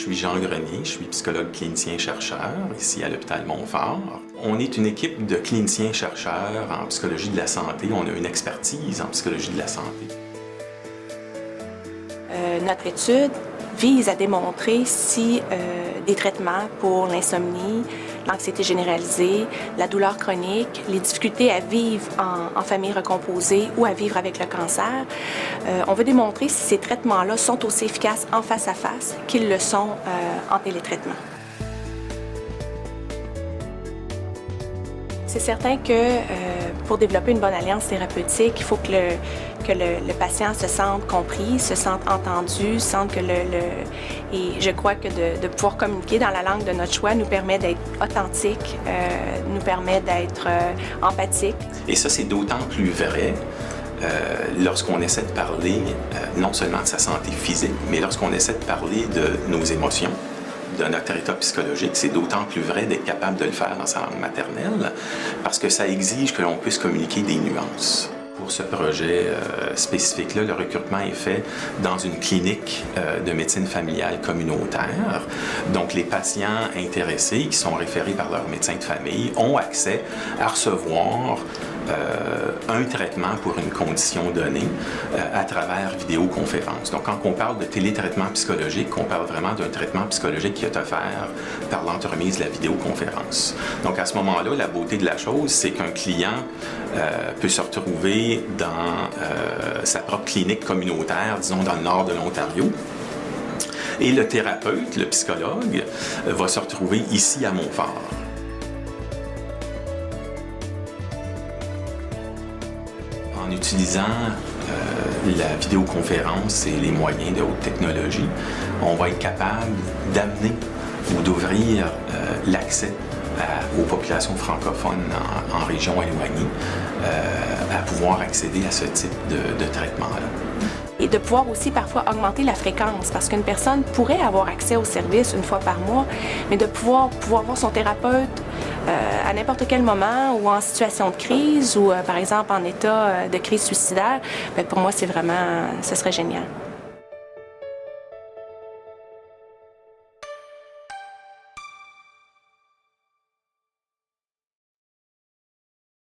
suis Jean Grenier, je suis psychologue clinicien-chercheur ici à l'hôpital Montfort. On est une équipe de cliniciens-chercheurs en psychologie de la santé. On a une expertise en psychologie de la santé. Notre étude vise à démontrer si des traitements pour l'insomnie, l'anxiété généralisée, la douleur chronique, les difficultés à vivre en famille recomposée ou à vivre avec le cancer, on veut démontrer si ces traitements-là sont aussi efficaces en face à face qu'ils le sont en télétraitement. C'est certain que pour développer une bonne alliance thérapeutique, il faut que le patient se sente compris, se sente entendu, sente que Et je crois que de pouvoir communiquer dans la langue de notre choix nous permet d'être authentique, nous permet d'être empathique. Et ça, c'est d'autant plus vrai lorsqu'on essaie de parler non seulement de sa santé physique, mais lorsqu'on essaie de parler de nos émotions, de notre état psychologique. C'est d'autant plus vrai d'être capable de le faire dans sa langue maternelle parce que ça exige que l'on puisse communiquer des nuances. Pour ce projet spécifique-là, le recrutement est fait dans une clinique de médecine familiale communautaire. Donc, les patients intéressés qui sont référés par leur médecin de famille ont accès à recevoir un traitement pour une condition donnée à travers vidéoconférence. Donc, quand on parle de télétraitement psychologique, on parle vraiment d'un traitement psychologique qui est offert par l'entremise de la vidéoconférence. Donc, à ce moment-là, la beauté de la chose, c'est qu'un client peut se retrouver dans sa propre clinique communautaire, disons dans le nord de l'Ontario, et le thérapeute, le psychologue, va se retrouver ici à Montfort. En utilisant la vidéoconférence et les moyens de haute technologie, on va être capable d'amener ou d'ouvrir l'accès aux populations francophones en régions éloignées à pouvoir accéder à ce type de traitement-là. Et de pouvoir aussi parfois augmenter la fréquence, parce qu'une personne pourrait avoir accès au service une fois par mois, mais de pouvoir voir son thérapeute à n'importe quel moment ou en situation de crise ou par exemple en état de crise suicidaire, pour moi, ce serait génial.